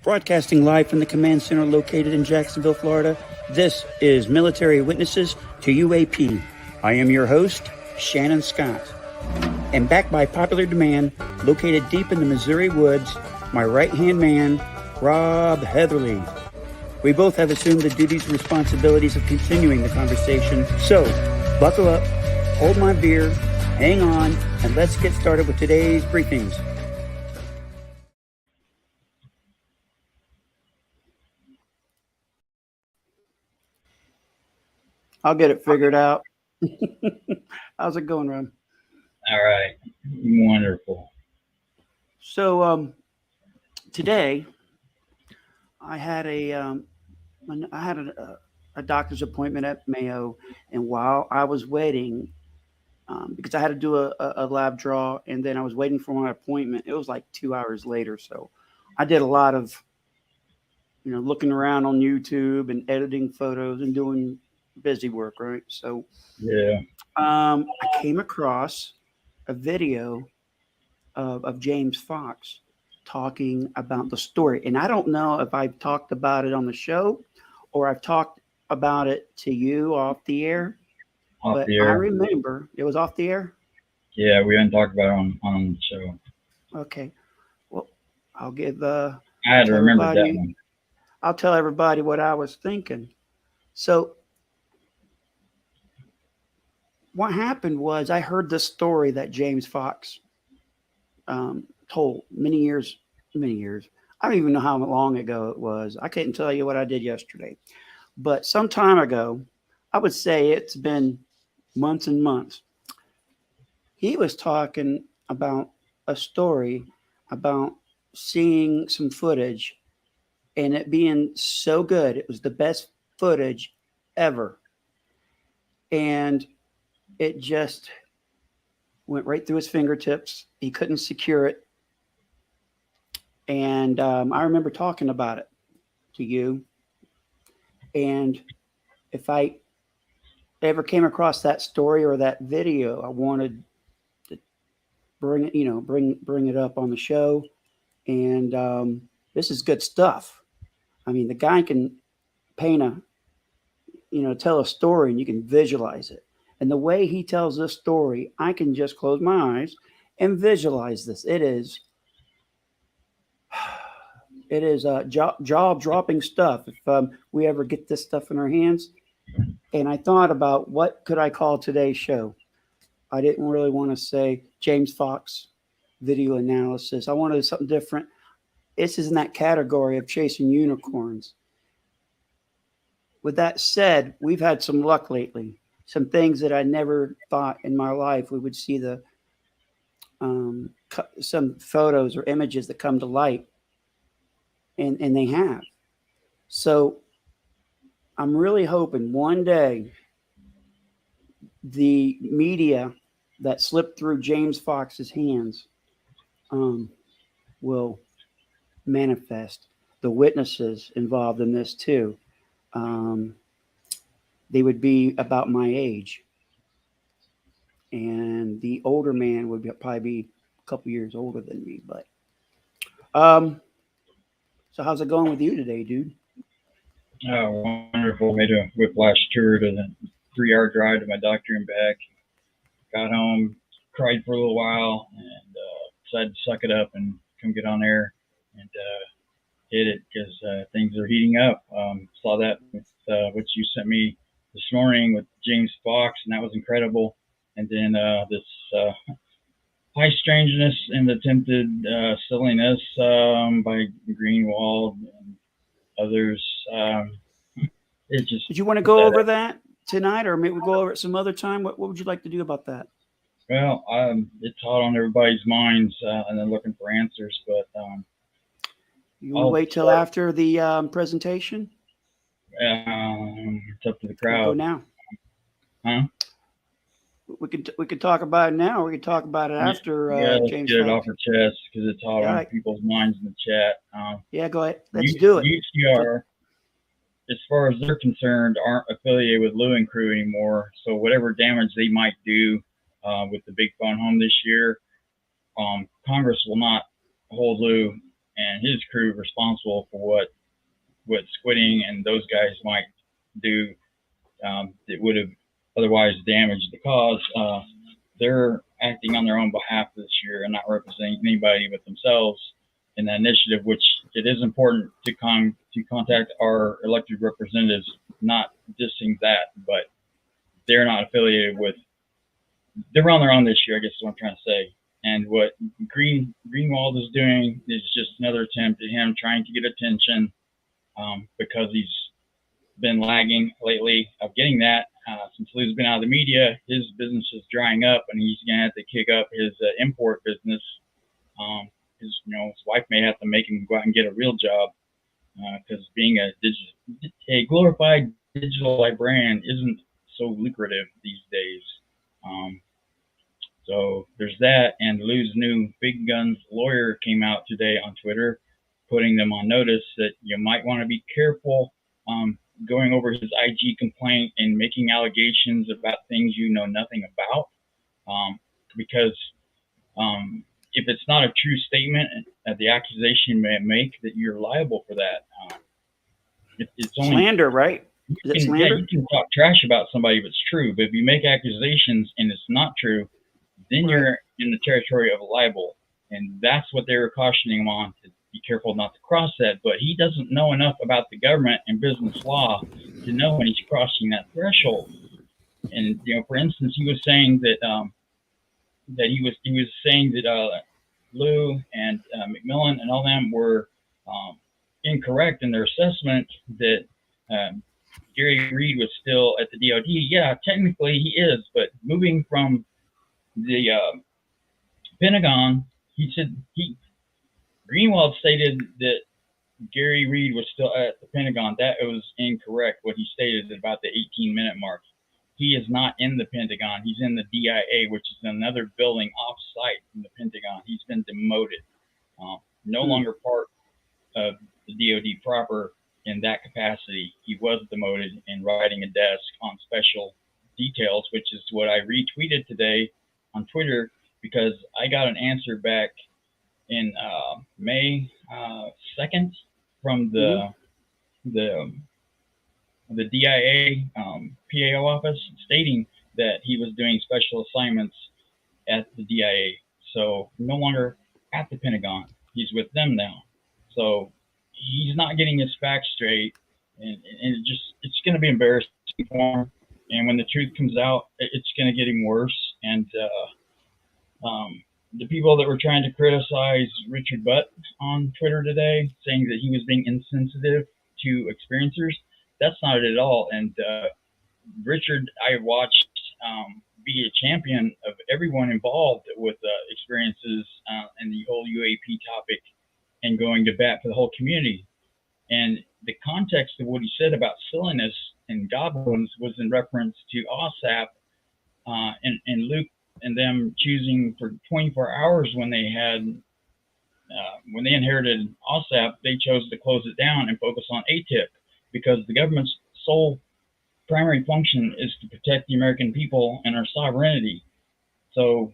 Broadcasting live from the command center located in Jacksonville, Florida, this is Military Witnesses to UAP. I am your host, Shannon Scott. And backed by popular demand, located deep in the Missouri woods, my right-hand man, Rob Heatherly. We both have assumed the duties and responsibilities of continuing the conversation. So, buckle up, hold my beer, hang on, and let's get started with today's briefings. I'll get it figured out. How's it going, Rob? All right. Wonderful. So today I had a doctor's appointment at Mayo, and while I was waiting, because I had to do a lab draw, and then I was waiting for my appointment. It was like 2 hours later, so I did a lot of looking around on YouTube and editing photos and doing busy work, right? So Yeah. I came across a video of James Fox talking about the story. And I don't know if I've talked about it on the show or I've talked about it to you off the air. Off the air. I remember it was off the air. Yeah, we hadn't talked about it on the show. Okay. Well, I'll give I had to remember that one. I'll tell everybody what I was thinking. So what happened was I heard this story that James Fox told many years. I don't even know how long ago it was. I couldn't tell you what I did yesterday. But some time ago, I would say it's been months and months. He was talking about a story about seeing some footage and it being so good. It was the best footage ever. And it just went right through his fingertips. He couldn't secure it. And I remember talking about it to you. And if I ever came across that story or that video, I wanted to bring it, bring it up on the show. And this is good stuff. I mean, the guy can paint tell a story and you can visualize it. And the way he tells this story, I can just close my eyes and visualize this. It is jaw-dropping stuff if we ever get this stuff in our hands. And I thought about what could I call today's show. I didn't really want to say James Fox video analysis. I wanted something different. This is in that category of chasing unicorns. With that said, we've had some luck lately. Some things that I never thought in my life we would see some photos or images that come to light, and they have. So I'm really hoping one day the media that slipped through James Fox's hands will manifest. The witnesses involved in this too. They would be about my age. And the older man would probably be a couple years older than me. But so how's it going with you today, dude? Oh, wonderful. Made a whiplash tour to the 3-hour drive to my doctor and back. Got home, cried for a little while, and decided to suck it up and come get on air and hit it because things are heating up. Saw that with what you sent me this morning with James Fox, and that was incredible. And then this high strangeness and attempted silliness by Greenwald and others. It just. Did you want to go over that tonight, or maybe we'll go over it some other time? What would you like to do about that? Well, it's hot on everybody's minds, and they're looking for answers. But you want to wait till after the presentation? It's up to the crowd. We'll go now. Huh? We could talk about it now, or we could talk about it after. Let's James get it Fox. off our chest because it's hot on people's minds in the chat. Yeah, go ahead. Let's do it. UTR, as far as they're concerned, aren't affiliated with Lou and Crew anymore. So whatever damage they might do with the big phone home this year, Congress will not hold Lou and his crew responsible for what Squidding and those guys might do that would have otherwise damaged the cause. They're acting on their own behalf this year and not representing anybody but themselves in that initiative, which it is important to contact our elected representatives, not dissing that, but they're not affiliated with, they're on their own this year, I guess is what I'm trying to say. And what Greenwald is doing is just another attempt at him trying to get attention because he's been lagging lately of getting that. Since Lou's been out of the media, his business is drying up, and he's going to have to kick up his import business. His wife may have to make him go out and get a real job because being a glorified digital brand isn't so lucrative these days. So there's that, and Lou's new big guns lawyer came out today on Twitter, putting them on notice that you might want to be careful going over his IG complaint and making allegations about things you know nothing about, because if it's not a true statement, the accusation may make that you're liable for that. It's only slander, right? Is it slander? Yeah, you can talk trash about somebody if it's true, but if you make accusations and it's not true, then you're in the territory of libel, and that's what they were cautioning him on, to be careful not to cross that. But he doesn't know enough about the government and business law to know when he's crossing that threshold. And for instance, he was saying that Lou and McMillan and all them were incorrect in their assessment that Gary Reed was still at the DOD. Yeah, technically he is, but moving from the Pentagon, Greenwald stated that Gary Reed was still at the Pentagon. That was incorrect, what he stated about the 18-minute mark. He is not in the Pentagon. He's in the DIA, which is another building off-site from the Pentagon. He's been demoted. No longer part of the DOD proper in that capacity. He was demoted and riding a desk on special details, which is what I retweeted today on Twitter, because I got an answer back in May 2nd from the DIA PAO office, stating that he was doing special assignments at the DIA. So no longer at the Pentagon. He's with them now. So he's not getting his facts straight, and it's going to be embarrassing for him. And when the truth comes out, it's going to get him worse. And the people that were trying to criticize Richard Butt on Twitter today, saying that he was being insensitive to experiencers, that's not it at all. And Richard, I watched be a champion of everyone involved with experiences and the whole UAP topic, and going to bat for the whole community. And the context of what he said about silliness and goblins was in reference to OSAP and Luke and them choosing for 24 hours when they inherited OSAP, they chose to close it down and focus on ATIP, because the government's sole primary function is to protect the American people and our sovereignty. So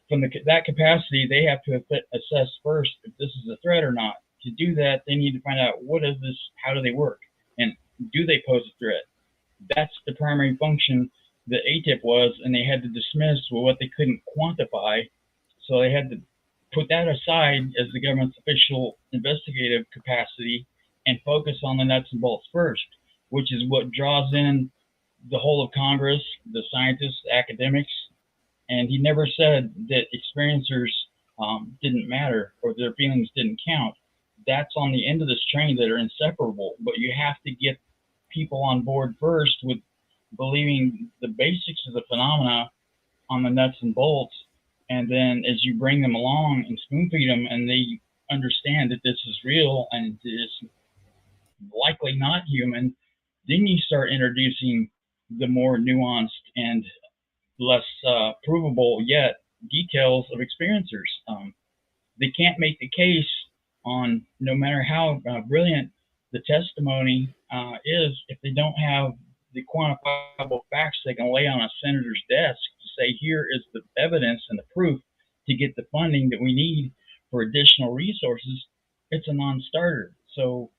from that capacity, they have to assess first if this is a threat or not. To do that, they need to find out, what is this, how do they work, and do they pose a threat? That's the primary function that ATIP was, and they had to dismiss what they couldn't quantify. So they had to put that aside as the government's official investigative capacity and focus on the nuts and bolts first, which is what draws in the whole of Congress, the scientists, the academics. And he never said that experiencers didn't matter or their feelings didn't count. That's on the end of this train that are inseparable, but you have to get people on board first with believing the basics of the phenomena on the nuts and bolts. And then as you bring them along and spoon feed them, and they understand that this is real and is likely not human, then you start introducing the more nuanced and less provable yet details of experiencers. They can't make the case on, no matter how brilliant the testimony is, if they don't have the quantifiable facts they can lay on a senator's desk to say, here is the evidence and the proof to get the funding that we need for additional resources. it's a non-starter. So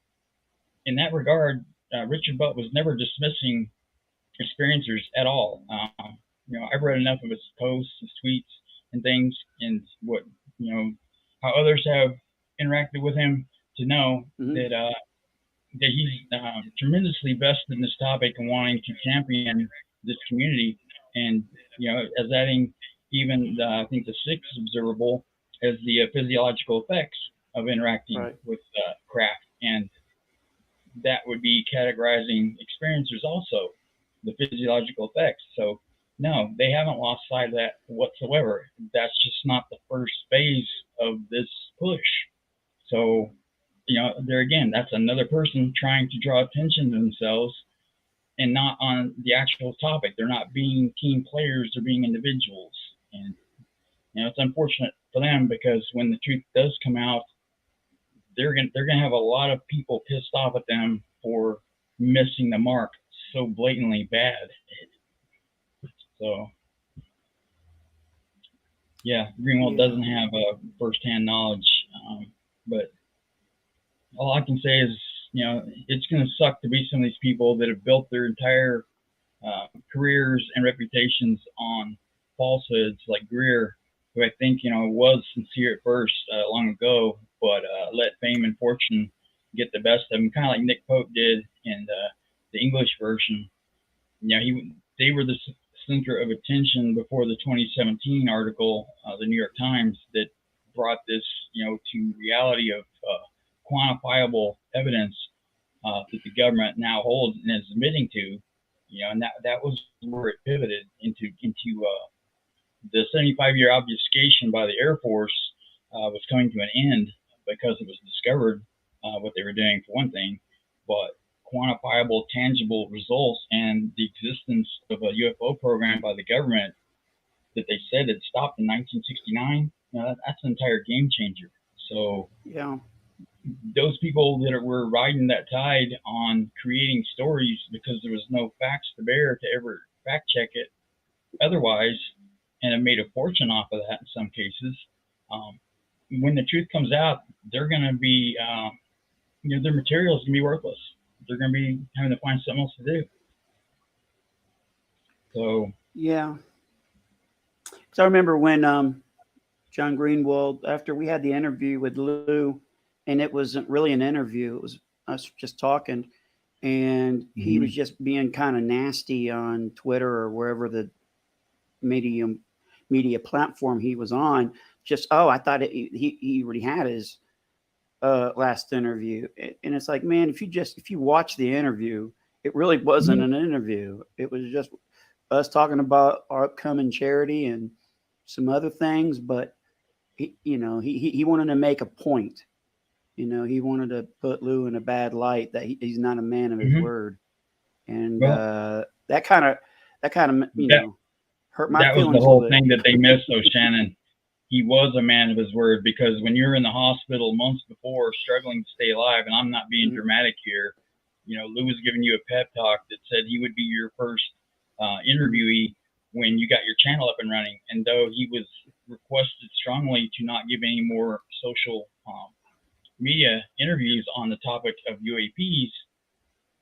in that regard, Richard Butt was never dismissing experiencers at all. I've read enough of his posts, his tweets, and things, and what how others have interacted with him to know Hmm. that he's tremendously vested in this topic and wanting to champion this community. And as adding even I think the sixth observable as the physiological effects of interacting Right. with craft, and that would be categorizing experiencers also, the physiological effects. So no, they haven't lost sight of that whatsoever. That's just not the first phase of this push. So, there again, that's another person trying to draw attention to themselves and not on the actual topic. They're not being team players, they're being individuals. And, it's unfortunate for them because when the truth does come out, they're gonna have a lot of people pissed off at them for missing the mark so blatantly bad. So yeah, Greenwald Yeah. doesn't have firsthand knowledge, but all I can say is, it's going to suck to be some of these people that have built their entire careers and reputations on falsehoods, like Greer, who I think was sincere at first long ago, but let fame and fortune get the best of him, kind of like Nick Pope did in the English version. They were the center of attention before the 2017 article, the New York Times, that brought this, to reality of quantifiable evidence that the government now holds and is admitting to, and that was where it pivoted into the 75-year obfuscation by the Air Force was coming to an end because it was discovered what they were doing for one thing, but quantifiable, tangible results and the existence of a UFO program by the government that they said had stopped in 1969. That's an entire game changer. So Yeah. those people that were riding that tide on creating stories because there was no facts to bear to ever fact check it otherwise, and have made a fortune off of that in some cases. Um, when the truth comes out, they're going to be, their material is going to be worthless. They're going to be having to find something else to do. So, Yeah. Because I remember when John Greenwald, after we had the interview with Lou, and it wasn't really an interview, it was us just talking, and he was mm-hmm. just being kind of nasty on Twitter or wherever the medium media platform he was on. Just, oh, I thought he already had his last interview, and it's like, man, if you watch the interview, it really wasn't Mm-hmm. an interview. It was just us talking about our upcoming charity and some other things, but he wanted to make a point. He wanted to put Lou in a bad light that he's not a man of his Mm-hmm. word, and Well, that kind of that hurt my that was the feelings a whole little bit. thing that they missed, though, Shannon. He was a man of his word because when you're in the hospital months before struggling to stay alive, and I'm not being Mhm. dramatic here, Lou was giving you a pep talk that said he would be your first interviewee when you got your channel up and running. And though he was requested strongly to not give any more social media interviews on the topic of UAPs,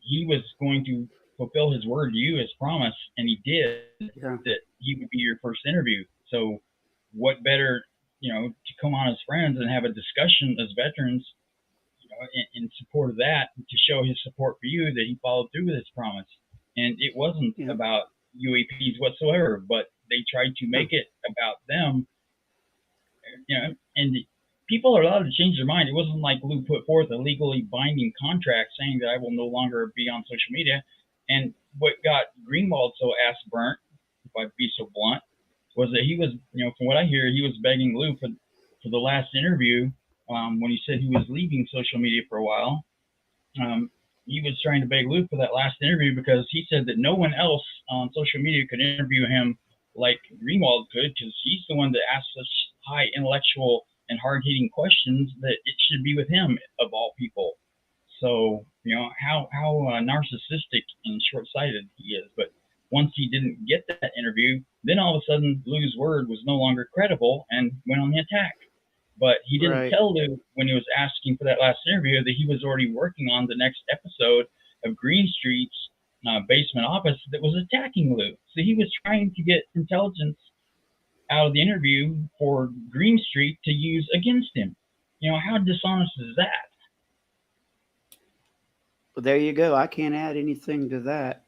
he was going to fulfill his word to you as promised, and he did, Yeah. that he would be your first interview. So, what better, to come on as friends and have a discussion as veterans, in support of that, to show his support for you that he followed through with his promise. And it wasn't Yeah. about UAPs whatsoever, but they tried to No. make it about them, and people are allowed to change their mind. It wasn't like Lou put forth a legally binding contract saying that I will no longer be on social media. And what got Greenwald so ass burnt, if I be so blunt, was that he was, from what I hear, he was begging Lou for the last interview, when he said he was leaving social media for a while. Um, he was trying to beg Lou for that last interview because he said that no one else on social media could interview him like Greenwald could, because he's the one that asked such high intellectual and hard hitting questions that it should be with him of all people. So how narcissistic and short sighted he is. But once he didn't get that interview, then all of a sudden Lou's word was no longer credible and went on the attack. But he didn't Right. tell Lou when he was asking for that last interview that he was already working on the next episode of Green Street's basement office that was attacking Lou. So he was trying to get intelligence out of the interview for Green Street to use against him. You know, how dishonest is that? Well, there you go. I can't add anything to that.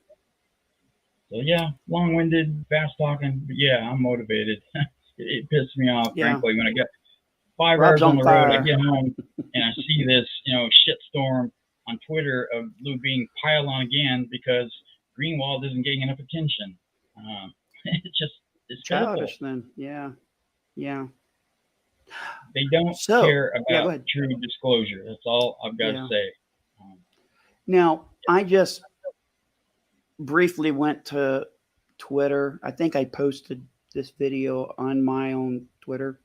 So yeah, long-winded, fast talking, but yeah, I'm motivated. It pissed me off, Yeah. frankly, when I got 5 hours Rob's on on the road. I fire. get home and I see this, shitstorm on Twitter of Lou being piled on again because Greenwald isn't getting enough attention. It's pitiful. Childish then. Yeah. Yeah. They don't So, care yeah, go about ahead. true disclosure. That's all I've got to Yeah. say. Um, Now, I just briefly went to Twitter. I think I posted this video on my own Twitter.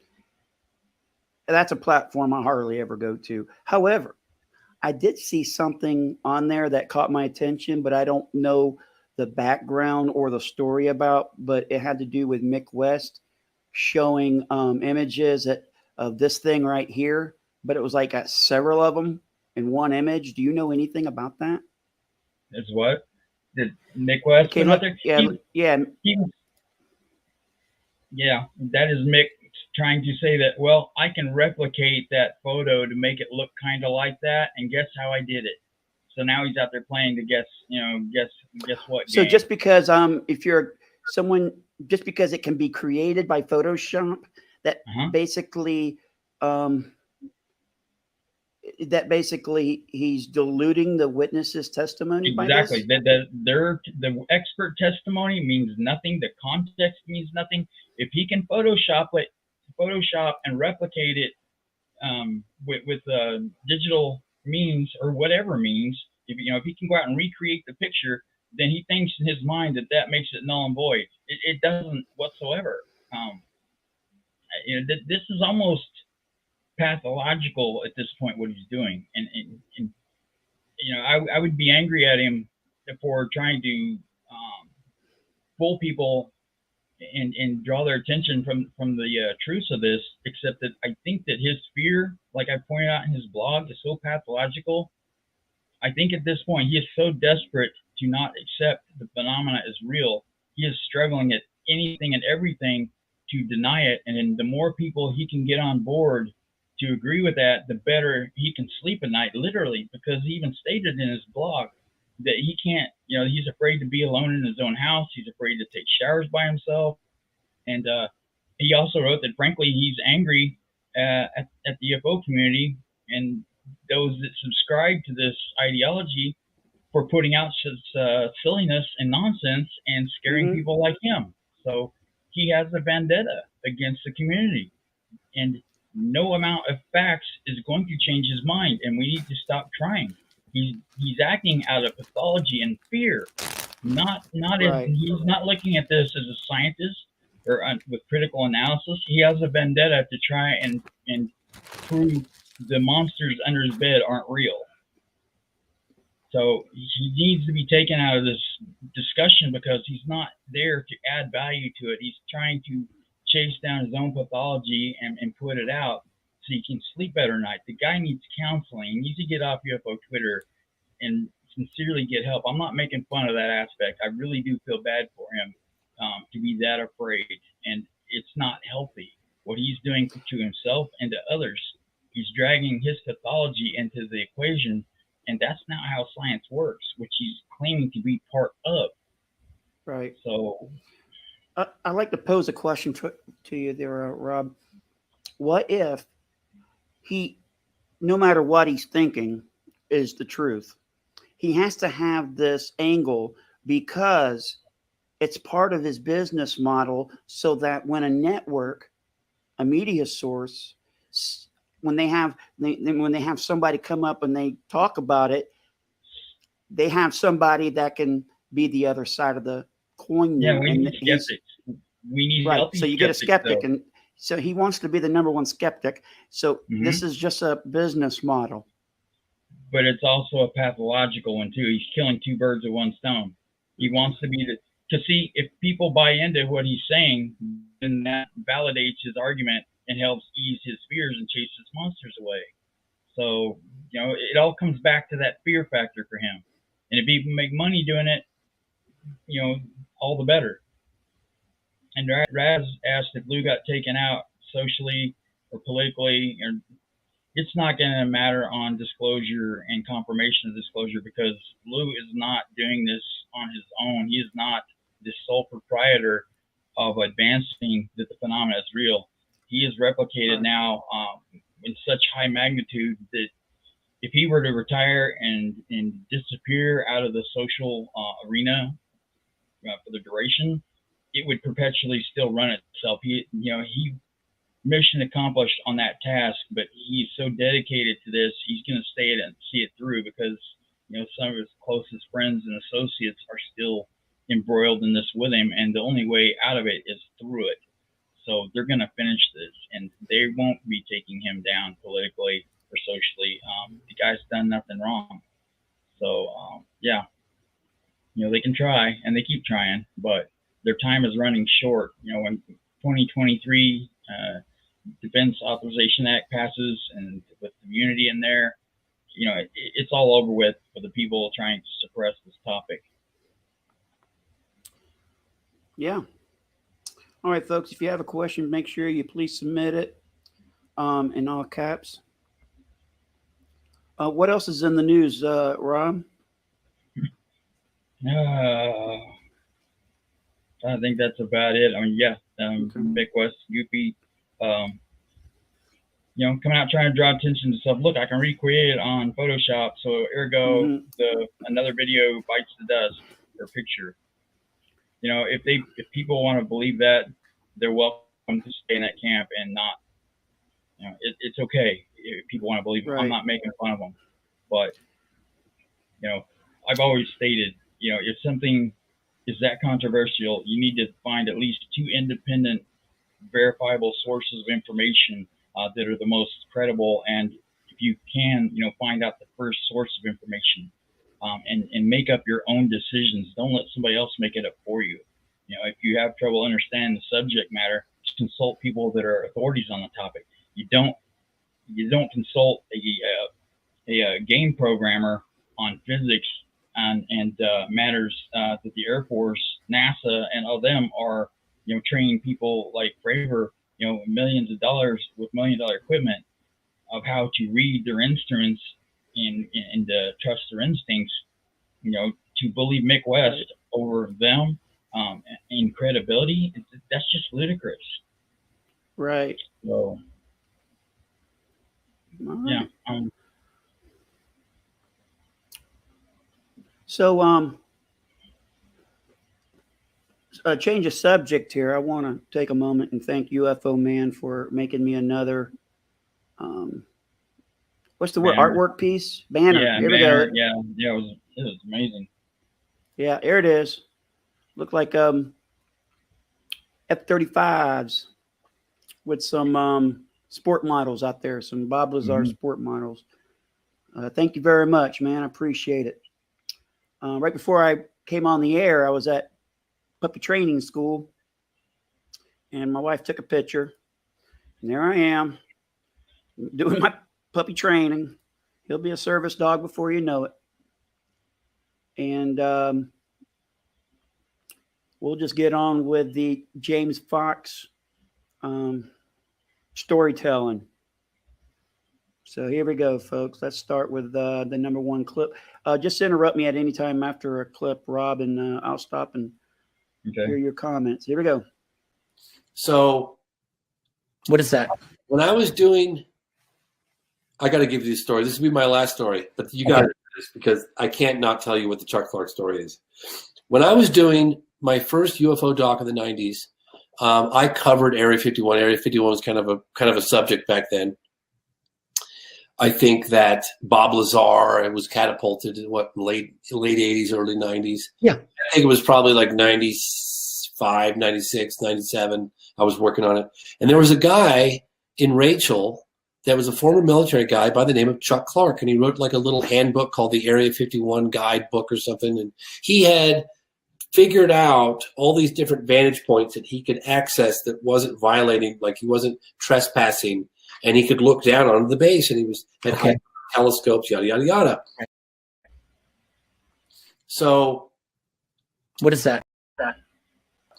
That's a platform I hardly ever go to. However, I did see something on there that caught my attention, but I don't know the background or the story about, but it had to do with Mick West showing images of this thing right here, but it was like got several of them in one image. Do you know anything about that? is what did Nick West Okay, put out look, there? yeah, yeah, He Yeah, that is Mick trying to say that, well, I can replicate that photo to make it look kind of like that, and guess how I did it. So now he's out there playing the guess what so game. just because if you're someone, just because it can be created by Photoshop, that Uh-huh. basically um, he's diluting the witness's testimony by Exactly. this. The expert testimony means nothing. The context means nothing. If he can Photoshop and replicate it with digital means or whatever means, if he can go out and recreate the picture, then he thinks in his mind that makes it null and void. It doesn't whatsoever. This is almost pathological at this point what he's doing, and I would be angry at him for trying to fool people and draw their attention from the truths of this. Except that I think that his fear, like I pointed out in his blog, is so pathological. I think at this point he is so desperate to not accept the phenomena as real. He is struggling at anything and everything to deny it, and then the more people he can get on board to agree with that, the better he can sleep at night, literally, because he even stated in his blog that he can't, he's afraid to be alone in his own house. He's afraid to take showers by himself. And he also wrote that, frankly, he's angry at the UFO community and those that subscribe to this ideology for putting out such silliness and nonsense and scaring Mm-hmm. people like him. So he has a vendetta against the community. And no amount of facts is going to change his mind, and we need to stop trying. He's acting out of pathology and fear, Right. he's not looking at this as a scientist or with critical analysis. He has a vendetta to try and prove the monsters under his bed aren't real. So he needs to be taken out of this discussion because he's not there to add value to it. He's trying to chase down his own pathology and put it out so he can sleep better at night. The guy needs counseling. He needs to get off UFO Twitter and sincerely get help. I'm not making fun of that aspect. I really do feel bad for him to be that afraid, and it's not healthy. What he's doing to himself and to others, he's dragging his pathology into the equation, and that's not how science works, which he's claiming to be part of. Right. So, I'd like to pose a question to you there, Rob. What if he, no matter what he's thinking, is the truth? He has to have this angle because it's part of his business model so that when a network, a media source, when they have somebody come up and they talk about it, they have somebody that can be the other side of the coin yeah, there. we And need he's skeptics. We need right. healthy So you get a skeptics, skeptic, though. and so he wants to be the number one skeptic. So Mm-hmm. this is just a business model. But it's also a pathological one, too. He's killing two birds with one stone. He wants to be to see if people buy into what he's saying, then that validates his argument and helps ease his fears and chase his monsters away. So, it all comes back to that fear factor for him. And if he can make money doing it, all the better. And Raz asked if Lou got taken out socially or politically, or it's not going to matter on disclosure and confirmation of disclosure, because Lou is not doing this on his own. He is not the sole proprietor of advancing that the phenomena is real. He is replicated now in such high magnitude that if he were to retire and disappear out of the social arena for the duration, it would perpetually still run itself. He mission accomplished on that task, but he's so dedicated to this, he's going to stay it and see it through, because some of his closest friends and associates are still embroiled in this with him, and the only way out of it is through it. So they're going to finish this, and they won't be taking him down politically or socially. The guy's done nothing wrong. So they can try, and they keep trying, but their time is running short. When 2023 Defense Authorization Act passes, and with immunity in there, it's all over with for the people trying to suppress this topic. Yeah. All right, folks, if you have a question, make sure you please submit it in all caps. What else is in the news, Rob? I think that's about it. I mean, Mick West, UP, coming out trying to draw attention to stuff. Look, I can recreate it on Photoshop, so ergo another video bites the dust or picture. If people want to believe that, they're welcome to stay in that camp and not. It's okay if people want to believe it. Right. I'm not making fun of them, but I've always stated, if something is that controversial, you need to find at least 2 independent, verifiable sources of information that are the most credible. And if you can, find out the first source of information, and make up your own decisions. Don't let somebody else make it up for you. If you have trouble understanding the subject matter, just consult people that are authorities on the topic. You don't consult a game programmer on physics and matters that the Air Force, NASA, and all them are, training people like Fravor, millions of dollars with $1 million equipment, of how to read their instruments and trust their instincts. To believe Mick West over them in credibility, that's just ludicrous. Right. So, yeah. Change of subject here. I want to take a moment and thank UFO Man for making me another, what's the word? Artwork piece? Banner. Yeah, here banner. We go. Yeah, it was amazing. Yeah, here it is. Look like F-35s with some sport models out there, some Bob Lazar sport models. Thank you very much, man. I appreciate it. Right before I came on the air, I was at puppy training school, and my wife took a picture, and there I am doing my puppy training. He'll be a service dog before you know it. And we'll just get on with the James Fox storytelling. So here we go, folks. Let's start with the number 1 clip. Just interrupt me at any time after a clip, Rob, and I'll stop and hear your comments. Here we go. So what is that? When I was doing, I got to give you this story. This will be my last story, but you got to do this because I can't not tell you what the Chuck Clark story is. When I was doing my first UFO doc in the 90s, I covered Area 51. Area 51 was kind of a subject back then. I think that Bob Lazar was catapulted in late 80s, early 90s. Yeah. I think it was probably like 95, 96, 97. I was working on it. And there was a guy in Rachel that was a former military guy by the name of Chuck Clark. And he wrote like a little handbook called the Area 51 Guidebook or something. And he had figured out all these different vantage points that he could access that wasn't violating, like he wasn't trespassing, and he could look down onto the base, and he was had high telescopes, yada yada yada. So, What is that?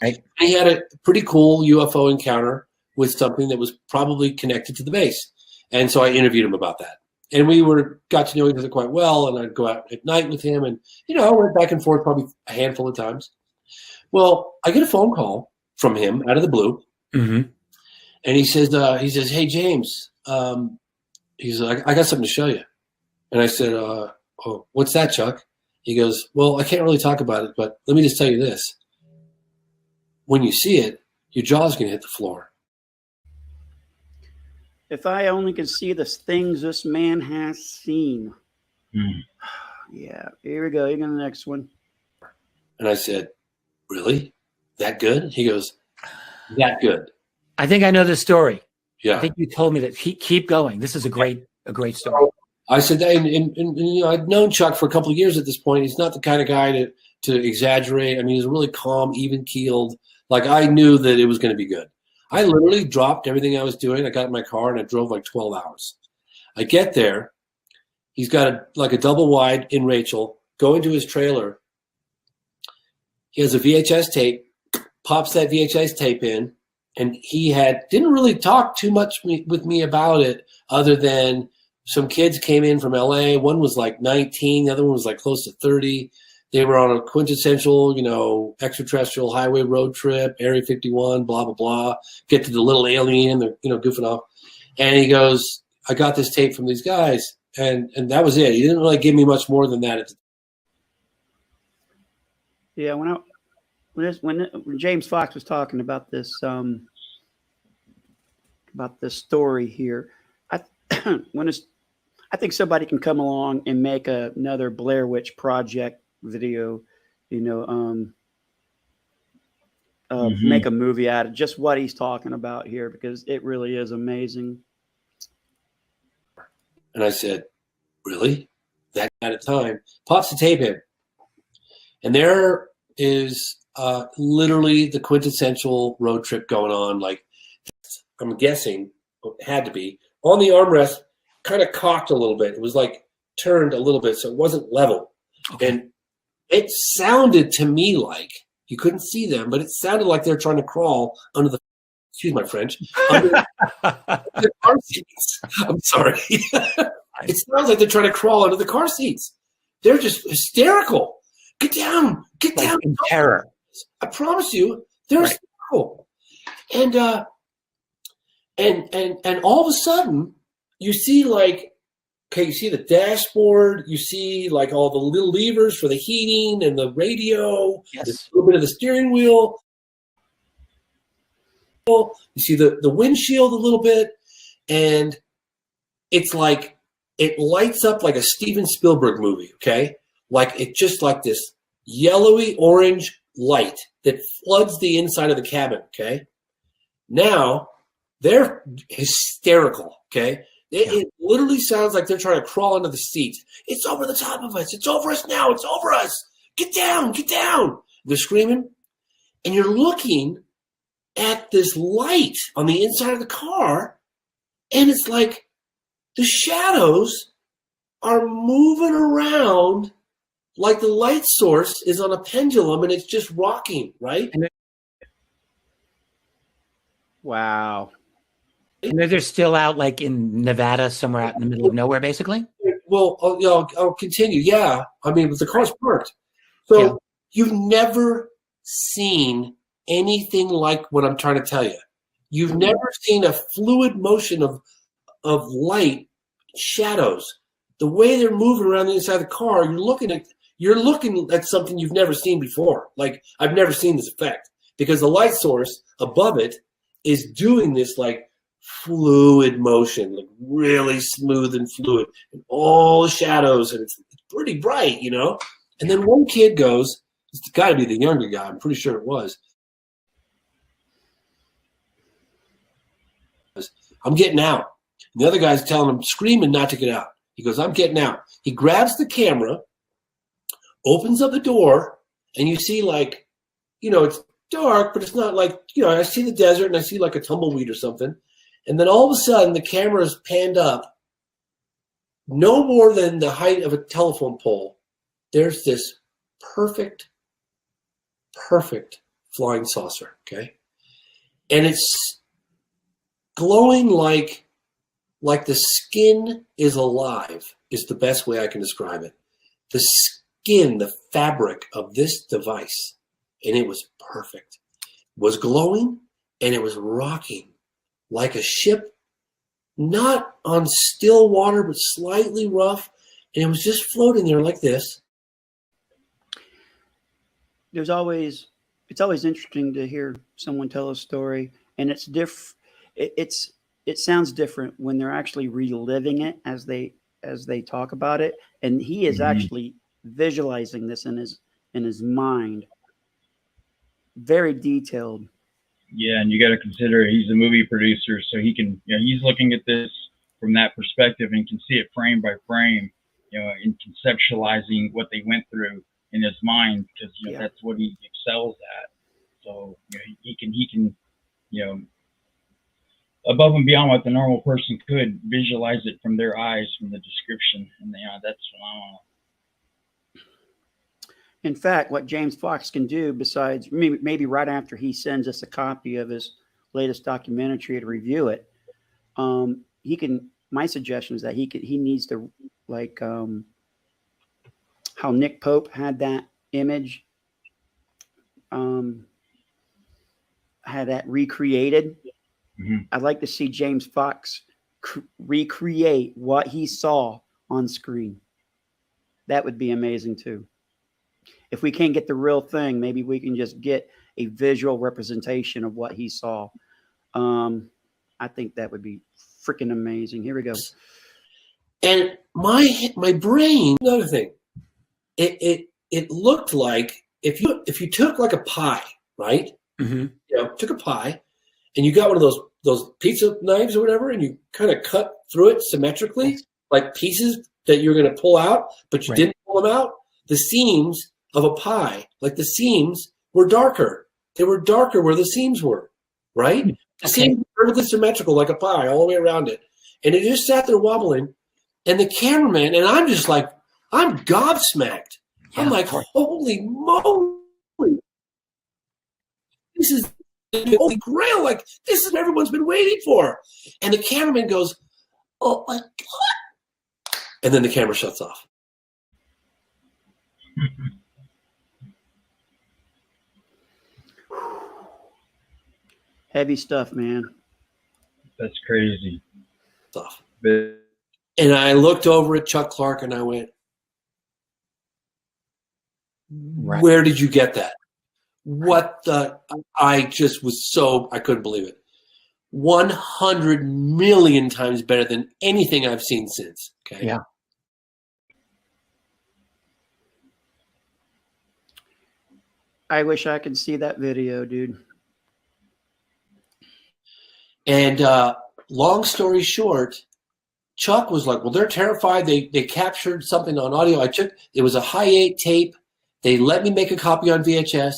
Right. He had a pretty cool UFO encounter with something that was probably connected to the base, and so I interviewed him about that. And we got to know each other quite well, and I'd go out at night with him, and I went back and forth probably a handful of times. Well, I get a phone call from him out of the blue, and he says, "Hey James, he's like, I got something to show you." And I said, "Oh, what's that, Chuck?" He goes, "Well, I can't really talk about it, but let me just tell you this: when you see it, your jaw's gonna hit the floor." If I only could see the things this man has seen. Yeah, here we go. Here goes the next one. And I said, "Really? That good?" He goes, "That good." I think I know this story. Yeah. I think you told me that. Keep going. This is a great story. I said, and I'd known Chuck for a couple of years at this point. He's not the kind of guy to exaggerate. I mean, he's really calm, even keeled. Like, I knew that it was going to be good. I literally dropped everything I was doing. I got in my car and I drove like 12 hours. I get there. He's got a double wide in Rachel. Go into his trailer. He has a VHS tape, pops that VHS tape in, and he didn't really talk too much with me about it, other than some kids came in from LA. One was like 19, the other one was like close to 30. They were on a quintessential, extraterrestrial highway road trip, Area 51, blah, blah, blah. Get to the little alien, they're, goofing off. And he goes, "I got this tape from these guys." And that was it. He didn't really give me much more than that. Yeah, when James Fox was talking about this story here, I think somebody can come along and make another Blair Witch Project video, make a movie out of just what he's talking about here, because it really is amazing. And I said, "Really? That at a time?" Pops the tape in. And there is literally the quintessential road trip going on. Like, I'm guessing, it had to be, on the armrest, kind of cocked a little bit. It was like turned a little bit, so it wasn't level. Okay. And it sounded to me like, you couldn't see them, but it sounded like they're trying to crawl under the, excuse my French, under the car seats. I'm sorry. It sounds like they're trying to crawl under the car seats. They're just hysterical. Get down, get down. In terror. I promise you, they're hysterical. And all of a sudden, you see you see the dashboard, you see like all the little levers for the heating and the radio, yes, a little bit of the steering wheel. You see the windshield a little bit, and it's like it lights up like a Steven Spielberg movie, okay? Like it just like this yellowy orange light that floods the inside of the cabin, okay? Now, they're hysterical, okay? It literally sounds like they're trying to crawl under the seat. It's over the top of us. It's over us now. It's over us. Get down. Get down. They're screaming. And you're looking at this light on the inside of the car, and it's like the shadows are moving around like the light source is on a pendulum and it's just rocking, right? Wow. And they're still out like in Nevada, somewhere out in the middle of nowhere, basically? Well, I'll continue. Yeah. I mean, the car's parked. So you've never seen anything like what I'm trying to tell you. You've never seen a fluid motion of light, shadows. The way they're moving around the inside of the car, you're looking at something you've never seen before. Like, I've never seen this effect, because the light source above it is doing this like fluid motion, like really smooth and fluid, and all the shadows, and it's pretty bright, And then one kid goes, it's got to be the younger guy, I'm pretty sure it was, "I'm getting out." And the other guy's telling him, screaming not to get out. He goes, "I'm getting out." He grabs the camera, opens up the door, and you see like it's dark, but it's not like, I see the desert and I see like a tumbleweed or something. And then all of a sudden the camera is panned up no more than the height of a telephone pole. There's this perfect flying saucer. Okay. And it's glowing like the skin is alive is the best way I can describe it. The skin, the fabric of this device, and it was perfect, was glowing, and it was rocking like a ship, not on still water, but slightly rough, and it was just floating there like this. It's always interesting to hear someone tell a story, and it's it sounds different when they're actually reliving it as they talk about it, and he is actually visualizing this in his mind, very detailed. Yeah, and you got to consider he's a movie producer, so he can, he's looking at this from that perspective and can see it frame by frame, in conceptualizing what they went through in his mind, because that's what he excels at. So he can above and beyond what the normal person could, visualize it from their eyes, from the description, and that's phenomenal. In fact, what James Fox can do, besides maybe right after he sends us a copy of his latest documentary to review it, he can. My suggestion is that he needs to, like how Nick Pope had that image, had that recreated. I'd like to see James Fox recreate what he saw on screen. That would be amazing too. If we can't get the real thing, maybe we can just get a visual representation of what he saw. I think that would be freaking amazing. Here we go. And my brain, another thing, it looked like if you took like a pie, right? Took a pie, and you got one of those pizza knives or whatever, and you kind of cut through it symmetrically, like pieces that you're going to pull out, but you didn't pull them out. The seams of a pie, like the seams were darker. They were darker where the seams were, right? The seams were perfectly symmetrical, like a pie, all the way around it. And it just sat there wobbling. And the cameraman, and I'm just like, I'm gobsmacked. Yeah, I'm like, holy moly. This is the holy grail. Like, this is what everyone's been waiting for. And the cameraman goes, oh my God. And then the camera shuts off. Heavy stuff, man. That's crazy stuff. And I looked over at Chuck Clark and I went, where did you get that? What the? I just was I couldn't believe it. 100 million times better than anything I've seen since. Okay. Yeah. I wish I could see that video, dude. And long story short, Chuck was like, well, they're terrified. They captured something on audio. It was a high 8 tape. They let me make a copy on VHS,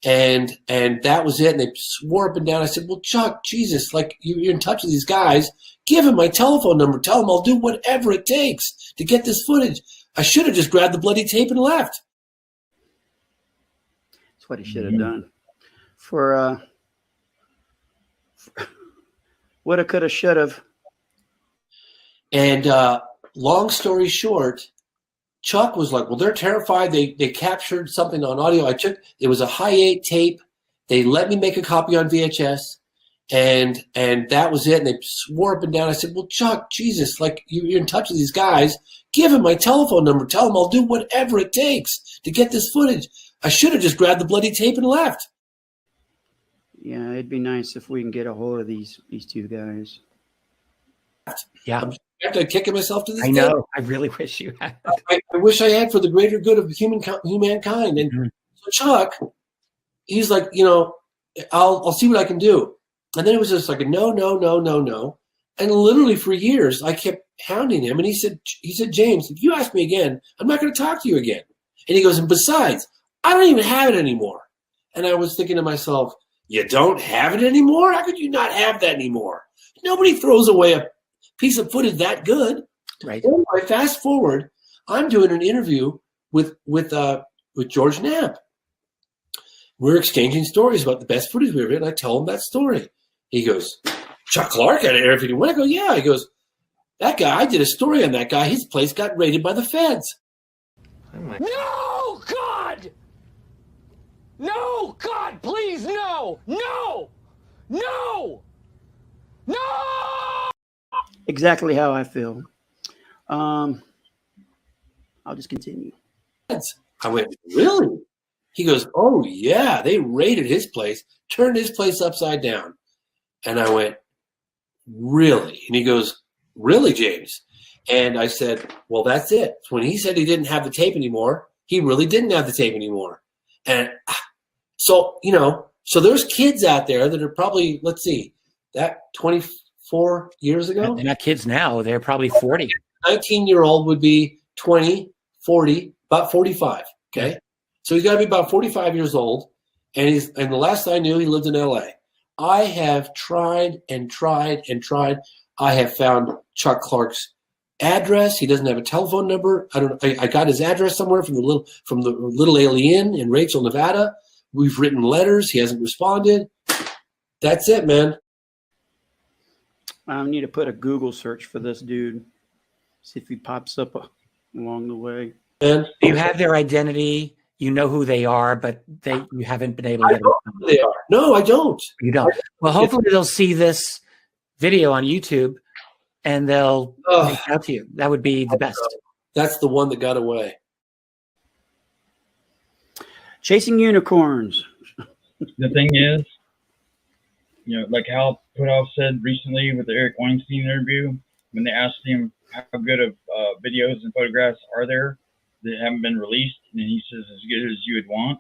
and that was it. And they swore up and down. I said, well, Chuck, Jesus, like you're in touch with these guys. Give him my telephone number. Tell him I'll do whatever it takes to get this footage. I should have just grabbed the bloody tape and left. That's what he should have done. For woulda, coulda, shoulda. And long story short, Chuck was like, well, they're terrified. They captured something on audio. It was a high 8 tape. They let me make a copy on VHS, and that was it. And they swore up and down. I said, well, Chuck, Jesus, like you're in touch with these guys. Give him my telephone number. Tell him I'll do whatever it takes to get this footage. I should have just grabbed the bloody tape and left. Yeah, it'd be nice if we can get a hold of these two guys. Yeah. I'm after kicking myself to this day. I know. I really wish you had. I wish I had, for the greater good of humankind. And so Chuck, he's like, I'll see what I can do. And then it was just like a no. And literally for years, I kept hounding him. And he said, James, if you ask me again, I'm not going to talk to you again. And he goes, and besides, I don't even have it anymore. And I was thinking to myself, you don't have it anymore? How could you not have that anymore? Nobody throws away a piece of footage that good. Right. Well, I fast forward, I'm doing an interview with George Knapp. We're exchanging stories about the best footage we've ever, and I tell him that story. He goes, Chuck Clark had an interview. I go, yeah. He goes, that guy, I did a story on that guy. His place got raided by the feds. No, God! No, God, please, no! No! No! No! Exactly how I feel. I'll just continue. I went, really? He goes, oh, yeah, they raided his place, turned his place upside down. And I went, really? And he goes, really, James? And I said, well, that's it. When he said he didn't have the tape anymore, he really didn't have the tape anymore. And so, so there's kids out there that are probably, let's see, that 24 years ago? They're not kids now. They're probably 40. 19-year-old would be 20, 40, about 45, okay? So he's got to be about 45 years old, and the last I knew, he lived in L.A. I have tried and tried and tried. I have found Chuck Clark's address. He doesn't have a telephone number. I don't. I got his address somewhere from the little alien in Rachel, Nevada. We've written letters. He hasn't responded. That's it, man. I need to put a Google search for this dude. See if he pops up along the way. And You have their identity. You know who they are, but you haven't been able to I get don't know who they are. No, I don't. You don't. Well, hopefully they'll see this video on YouTube and they'll reach out to you. That would be the best. That's the one that got away. Chasing unicorns. The thing is, like Hal Puthoff said recently with the Eric Weinstein interview, when they asked him how good of videos and photographs are there that haven't been released, and he says as good as you would want.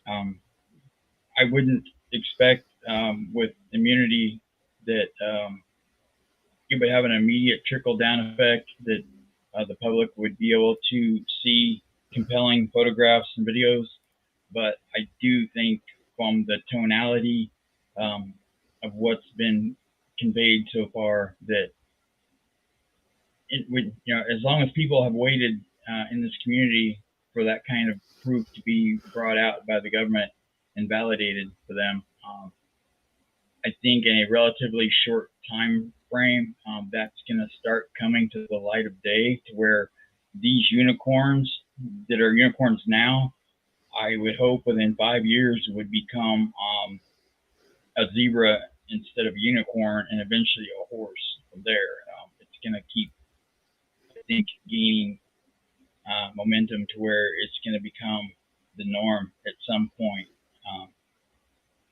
I wouldn't expect with immunity that it would have an immediate trickle-down effect that the public would be able to see compelling photographs and videos. But I do think from the tonality of what's been conveyed so far that it would, as long as people have waited in this community for that kind of proof to be brought out by the government and validated for them, I think in a relatively short time frame, that's going to start coming to the light of day, to where these unicorns that are unicorns now, I would hope within 5 years would become a zebra instead of a unicorn, and eventually a horse from there. It's going to keep, I think, gaining momentum to where it's going to become the norm at some point,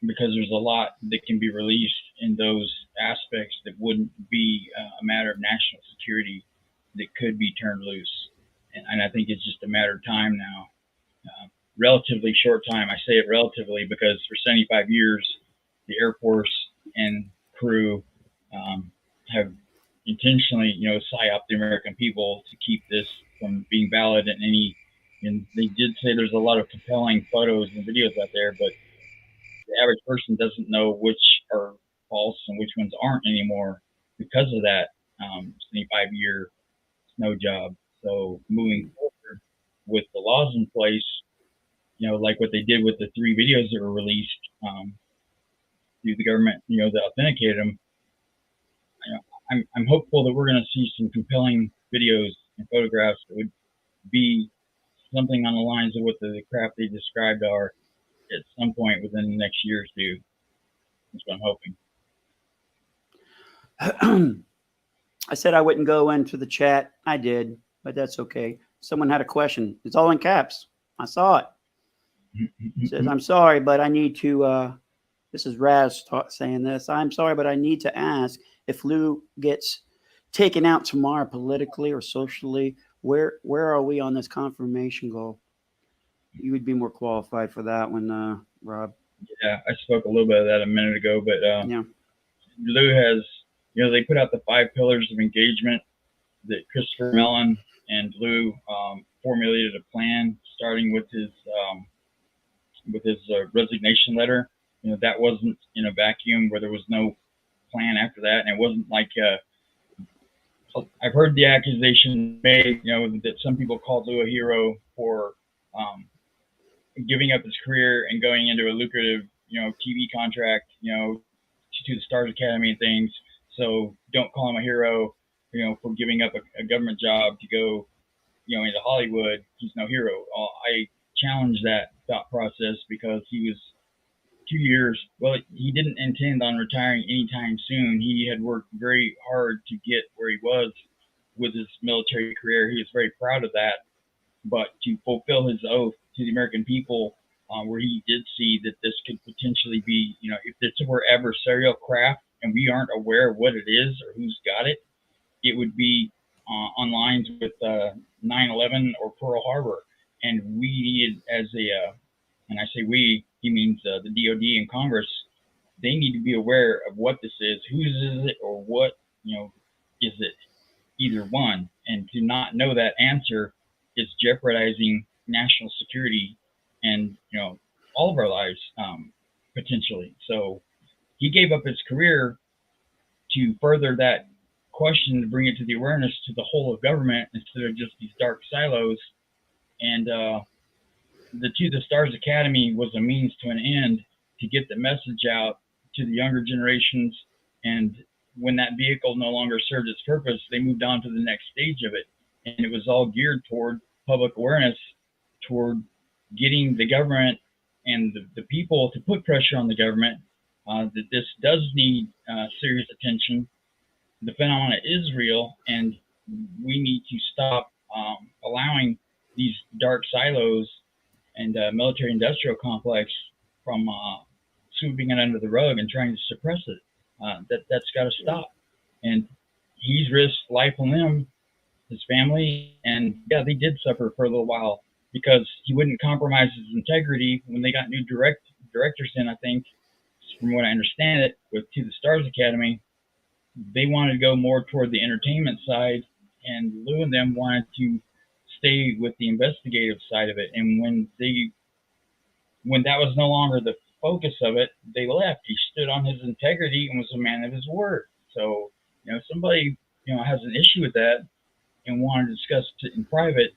because there's a lot that can be released in those aspects that wouldn't be a matter of national security that could be turned loose. And I think it's just a matter of time now. Relatively short time. I say it relatively because for 75 years, the Air Force and crew have intentionally, psyoped the American people to keep this from being valid in any. And they did say there's a lot of compelling photos and videos out there, but the average person doesn't know which are false and which ones aren't anymore because of that 75-year snow job. So moving forward with the laws in place, like what they did with the 3 videos that were released through the government, that authenticated them. I'm hopeful that we're going to see some compelling videos and photographs that would be something on the lines of what the crap they described are at some point within the next year or two. That's what I'm hoping. I said I wouldn't go into the chat. I did, but that's okay. Someone had a question. It's all in caps. I saw it. It says, I'm sorry, but I need to, this is Raz saying this. I'm sorry, but I need to ask if Lou gets taken out tomorrow politically or socially, where are we on this confirmation goal? You would be more qualified for that one, Rob. Yeah, I spoke a little bit of that a minute ago, but Yeah. Lou has, they put out the 5 pillars of engagement that Christopher Mellon and Lou formulated a plan, starting with his with his resignation letter. That wasn't in a vacuum where there was no plan after that, and it wasn't like I've heard the accusation made, that some people called Lou a hero for giving up his career and going into a lucrative, TV contract, to the Stars Academy and things. So don't call him a hero, for giving up a government job to go, into Hollywood. He's no hero. I challenge that thought process because he was 2 years. Well, he didn't intend on retiring anytime soon. He had worked very hard to get where he was with his military career. He was very proud of that. But to fulfill his oath to the American people, where he did see that this could potentially be, if this were adversarial craft and we aren't aware of what it is or who's got it, it would be on lines with 9/11 or Pearl Harbor. And we needed, and I say we, he means the DOD and Congress, they need to be aware of what this is, whose is it, or what, is it, either one. And to not know that answer is jeopardizing national security and, all of our lives, potentially. So he gave up his career to further that question, to bring it to the awareness to the whole of government instead of just these dark silos. And the Stars Academy was a means to an end to get the message out to the younger generations. And when that vehicle no longer served its purpose, they moved on to the next stage of it. And it was all geared toward public awareness, toward getting the government and the people to put pressure on the government that this does need serious attention. The phenomenon is real, and we need to stop allowing these dark silos and military-industrial complex from sweeping it under the rug and trying to suppress it. That's got to stop. And he's risked life on them, his family, and yeah, they did suffer for a little while because he wouldn't compromise his integrity when they got new directors in. I think, from what I understand it, to the Stars Academy, they wanted to go more toward the entertainment side, and Lou and them wanted to stay with the investigative side of it. And when that was no longer the focus of it, they left. He stood on his integrity and was a man of his word. So, somebody, has an issue with that and want to discuss it in private,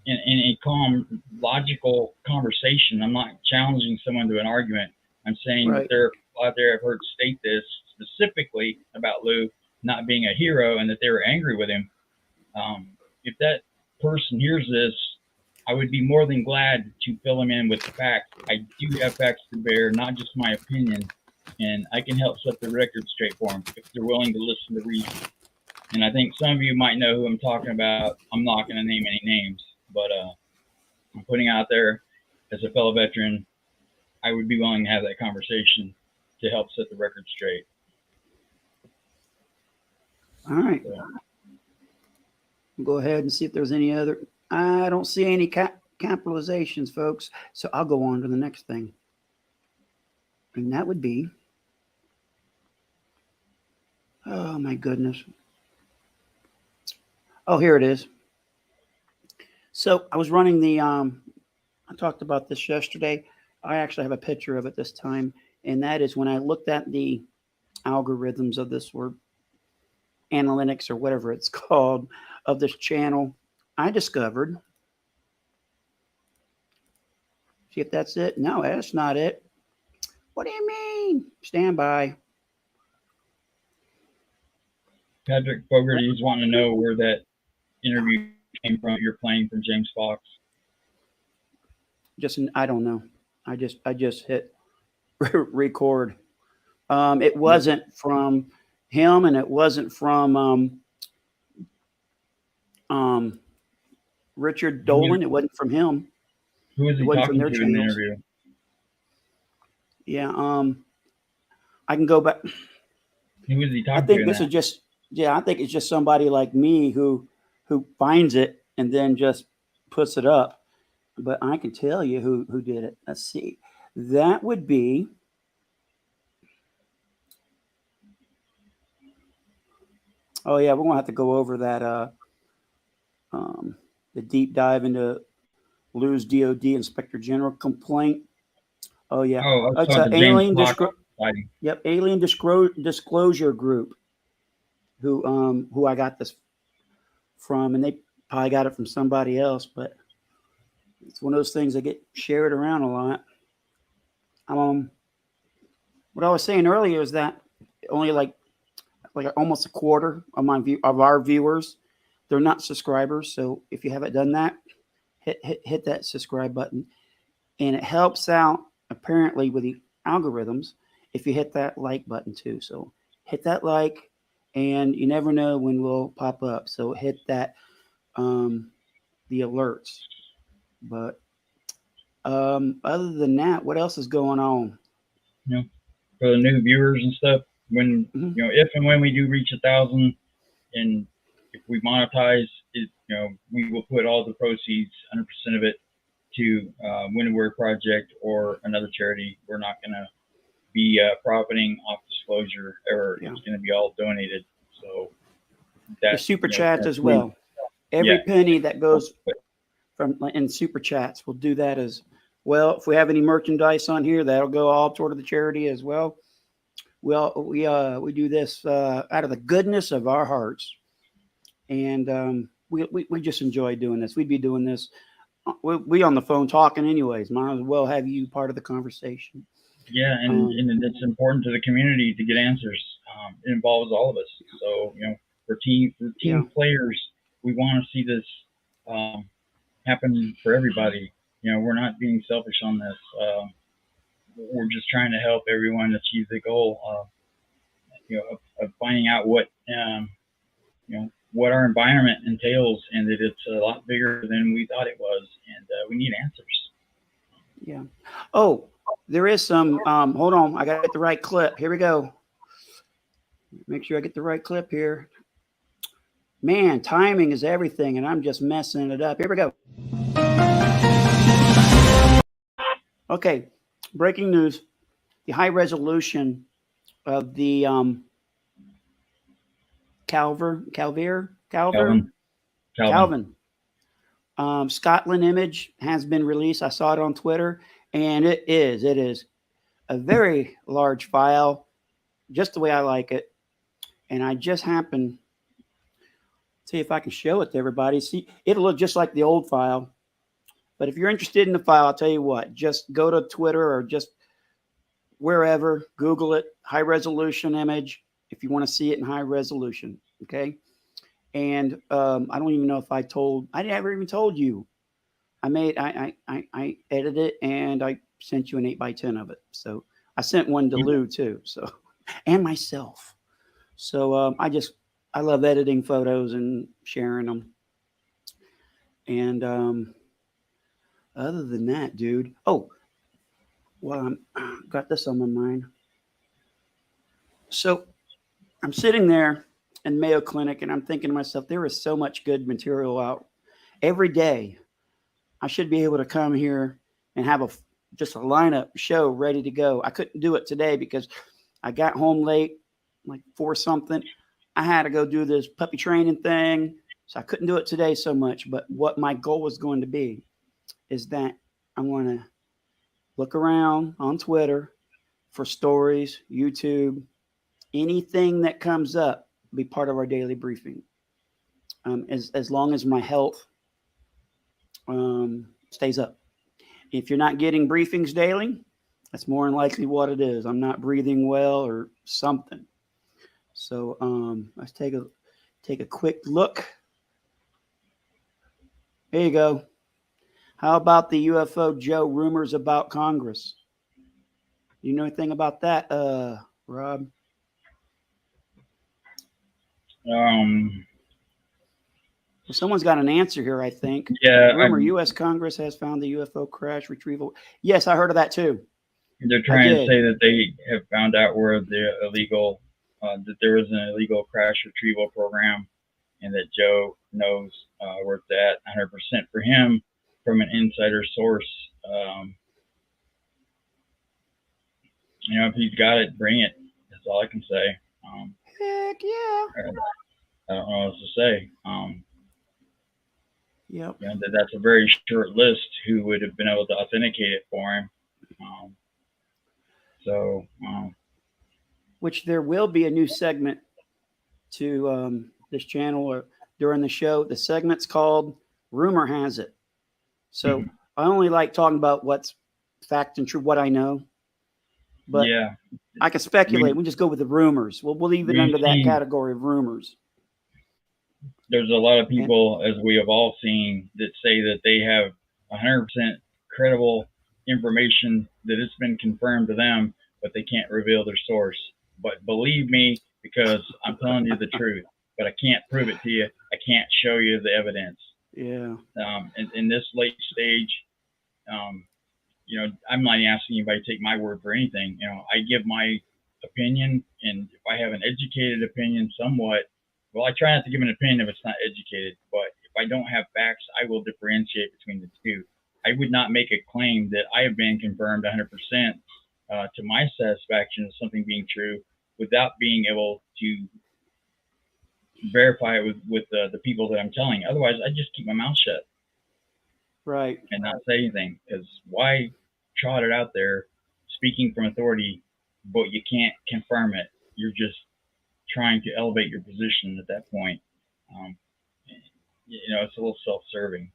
in a calm, logical conversation. I'm not challenging someone to an argument. I'm saying that there are people out there I've heard state this specifically about Lou not being a hero and that they were angry with him. If that person hears this, I would be more than glad to fill him in with facts. I do have facts to bear, not just my opinion, and I can help set the record straight for them if they're willing to listen to reason. And I think some of you might know who I'm talking about. I'm not going to name any names, but I'm putting out there as a fellow veteran, I would be willing to have that conversation to help set the record straight. All right. So, we'll go ahead and see if there's any other. I don't see any capitalizations, folks. So I'll go on to the next thing. And that would be, oh my goodness. Oh, here it is. So I was running the, I talked about this yesterday. I actually have a picture of it this time. And that is when I looked at the algorithms of this, or analytics or whatever it's called, of this channel, I discovered, see if that's it. No, that's not it. What do you mean? Stand by. Patrick Fogarty's wanting to know where that interview came from. You're playing from James Fox. I don't know. I just hit record. It wasn't from him, and it wasn't from Richard Dolan. It wasn't from him. Who was he talking to in the interview? Yeah, I can go back. Who was he talking to? I think this is just, I think it's just somebody like me who finds it and then just puts it up. But I can tell you who did it. Let's see. That would be, oh yeah, we're gonna have to go over that the deep dive into Lose DOD Inspector General complaint. Oh yeah, Oh, I it's saw an the James alien Fox sighting. Yep, alien disclosure group. Who I got this from, and they probably got it from somebody else, but it's one of those things that get shared around a lot. What I was saying earlier is that only like almost a quarter of our viewers, they're not subscribers. So if you haven't done that, hit that subscribe button, and it helps out apparently with the algorithms if you hit that like button too. So hit that like, and you never know when we'll pop up. So hit that the alerts. But other than that, what else is going on? You know, for the new viewers and stuff, when if and when we do reach 1,000, and if we monetize it, we will put all the proceeds, 100% of it, to Windward Project or another charity. We're not going to be profiting off disclosure, or it's going to be all donated. So that super chats as well. Every penny that goes from in super chats, we'll do that as well. If we have any merchandise on here, that'll go all toward the charity as well. We do this out of the goodness of our hearts, and we just enjoy doing this. We'd be doing this. We on the phone talking anyways. Might as well have you part of the conversation. Yeah, and it's important to the community to get answers. It involves all of us. So for team players, we want to see this happen for everybody. We're not being selfish on this. We're just trying to help everyone achieve the goal of finding out what what our environment entails, and that it's a lot bigger than we thought it was, and we need answers. Yeah. Oh, there is some. Hold on, I got to get the right clip. Here we go. Make sure I get the right clip here. Man, timing is everything, and I'm just messing it up. Here we go. Okay, breaking news. The high resolution of the Calvin Scotland image has been released. I saw it on Twitter, and it is a very large file, just the way I like it. And I just happened to see if I can show it to everybody. See, it'll look just like the old file. But if you're interested in the file, I'll tell you what, just go to Twitter or just wherever, Google it, high resolution image, if you want to see it in high resolution. Okay. And I don't even know if I never even told you. I edited it and I sent you an 8x10 of it. So I sent one to Lou too. So, and myself. So I love editing photos and sharing them. And other than that, dude. Oh, well, I'm got this on my mind. So I'm sitting there in Mayo Clinic, and I'm thinking to myself, there is so much good material out every day. I should be able to come here and have just a lineup show ready to go. I couldn't do it today because I got home late, like 4 something. I had to go do this puppy training thing, so I couldn't do it today so much. But what my goal was going to be is that I want to look around on Twitter for stories, YouTube, anything that comes up, be part of our daily briefing. As long as my health stays up. If you're not getting briefings daily, that's more than likely what it is. I'm not breathing well or something. So let's take a quick look. There you go. How about the UFO Joe rumors about Congress? You know anything about that, Rob? Well, someone's got an answer here, I think. Yeah. Rumor: U.S. Congress has found the UFO crash retrieval. Yes, I heard of that too. They're trying to say that they have found out where the illegal, that there was an illegal crash retrieval program, and that Joe knows where it's at 100% for him from an insider source. If he's got it, bring it. That's all I can say. Heck yeah. I don't know what else to say. Yep. You know, that's a very short list who would have been able to authenticate it for him. Which there will be a new segment to this channel or during the show. The segment's called Rumor Has It. So I only like talking about what's fact and true, what I know. But yeah, I can speculate. We just go with the rumors. We'll leave it under that category of rumors. There's a lot of people, as we have all seen, that say that they have 100% credible information that it's been confirmed to them, but they can't reveal their source. But believe me, because I'm telling you the truth, but I can't prove it to you. I can't show you the evidence. Yeah. In this late stage, you know, I'm not asking anybody to take my word for anything. You know, I give my opinion, and if I have an educated opinion somewhat, well, I try not to give an opinion if it's not educated, but if I don't have facts, I will differentiate between the two. I would not make a claim that I have been confirmed 100% to my satisfaction of something being true without being able to verify it with the people that I'm telling. Otherwise, I just keep my mouth shut. Right. And not say anything, because why trot it out there speaking from authority, but you can't confirm it? You're just trying to elevate your position at that point. You know, it's a little self-serving.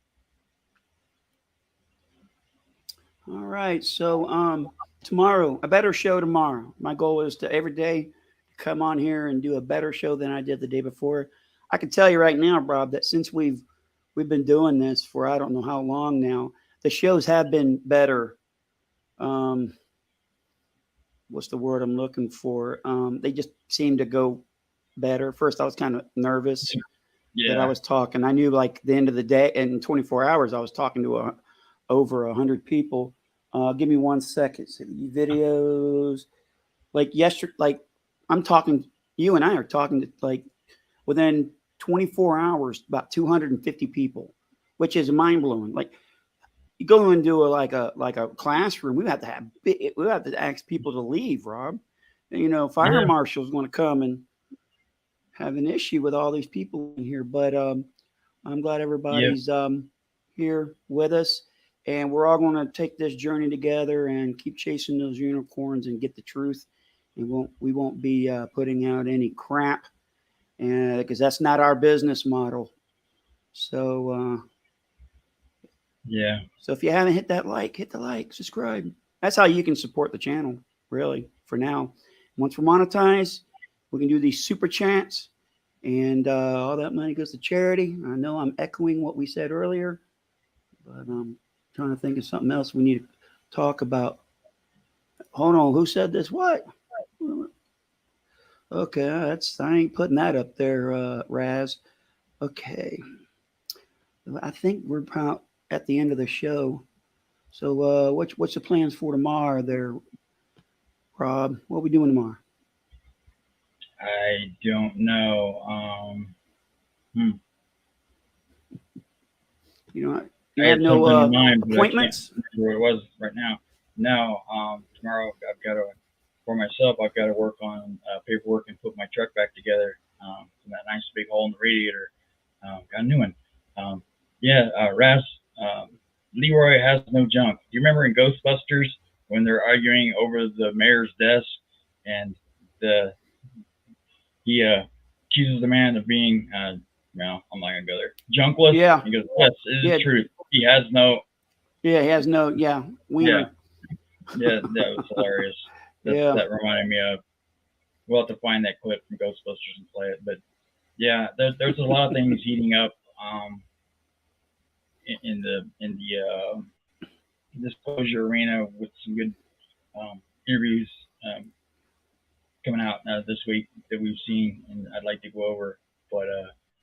All right. So tomorrow, a better show tomorrow. My goal is to every day come on here and do a better show than I did the day before. I can tell you right now, Rob, that since we've been doing this for I don't know how long now, the shows have been better. What's the word I'm looking for? They just seem to go better. First, I was kind of nervous that I was talking. I knew like the end of the day, in 24 hours, I was talking to over 100 people. Give me 1 second. So videos, like yesterday, like I'm talking. You and I are talking to like within 24 hours, about 250 people, which is mind blowing. Like you go into a classroom, we have to ask people to leave, Rob. And, you know, fire marshal's going to come and have an issue with all these people in here. But I'm glad everybody's here with us, and we're all going to take this journey together and keep chasing those unicorns and get the truth. And we won't be putting out any crap, and because that's not our business model. So so if you haven't hit that like, hit the like, subscribe. That's how you can support the channel, really, for now. Once we're monetized, we can do these super chats, and all that money goes to charity. I know I'm echoing what we said earlier, but I'm trying to think of something else we need to talk about. Hold on, who said this? What? Okay, I ain't putting that up there, Raz. Okay, I think we're about at the end of the show. So what's the plans for tomorrow there, Rob? What are we doing tomorrow? I don't know. You know, you have no appointments? What it was right now. No. Tomorrow I've got to, for myself, I've got to work on paperwork and put my truck back together. From that nice big hole in the radiator. Got a new one. Raz, Leroy has no junk. Do you remember in Ghostbusters when they're arguing over the mayor's desk and he accuses the man of being no, I'm not gonna go there. Junkless. Yeah. He goes, yes, it is true. He has no. Yeah, he has no. Yeah. Wiener. Yeah, that was hilarious. That reminded me of. We'll have to find that clip from Ghostbusters and play it. But yeah, there's a lot of things heating up in the disclosure arena with some good interviews coming out this week that we've seen, and I'd like to go over. But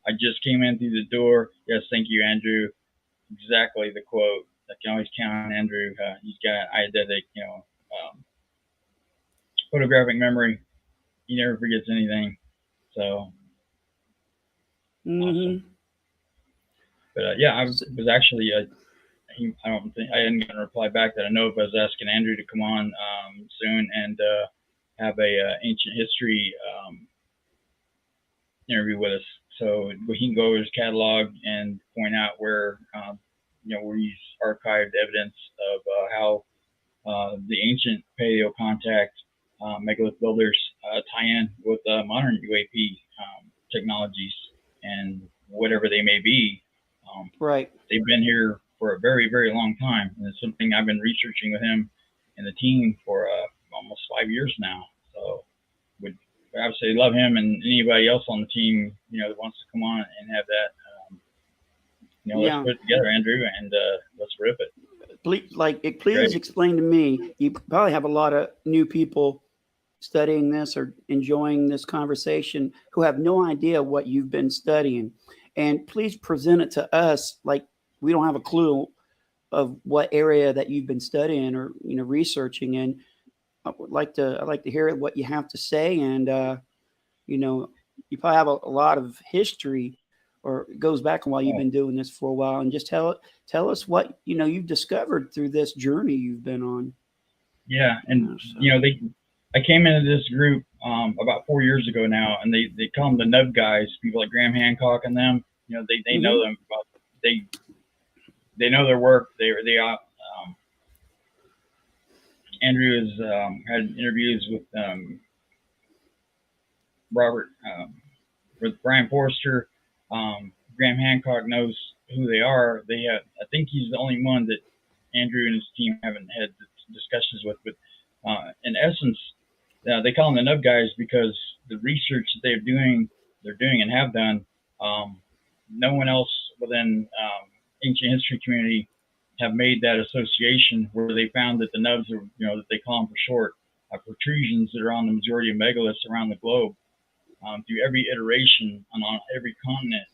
I just came in through the door. Yes, thank you, Andrew. Exactly the quote. I can always count on Andrew. He's got eidetic, photographic memory. He never forgets anything. So, awesome. But I was actually I don't think I hadn't gotten a reply back that I know of. I was asking Andrew to come on soon and have a ancient history interview with us, so he can go over his catalog and point out where where he's archived evidence of how the ancient paleo contact megalith builders tie in with modern UAP technologies and whatever they may be. Right. They've been here for a very, very long time, and it's something I've been researching with him and the team for almost 5 years now. So would absolutely love him and anybody else on the team, that wants to come on and have that. Let's put it together, Andrew, and let's rip it. Please explain to me. You probably have a lot of new people studying this or enjoying this conversation who have no idea what you've been studying, and please present it to us like we don't have a clue of what area that you've been studying or researching. And I'd like to hear what you have to say. And you probably have a lot of history, or it goes back while you've been doing this for a while, and just tell us what you've discovered through this journey you've been on. Yeah, and I came into this group about 4 years ago now, and they call them the Nub guys. People like Graham Hancock and them. They know them. They know their work. Andrew has had interviews with Robert, with Brian Forrester. Graham Hancock knows who they are. I think he's the only one that Andrew and his team haven't had discussions with. But in essence, they call them the Nub guys because the research that they're doing and have done, no one else within ancient history community have made that association where they found that the nubs are, that they call them for short, protrusions that are on the majority of megaliths around the globe, through every iteration and on every continent,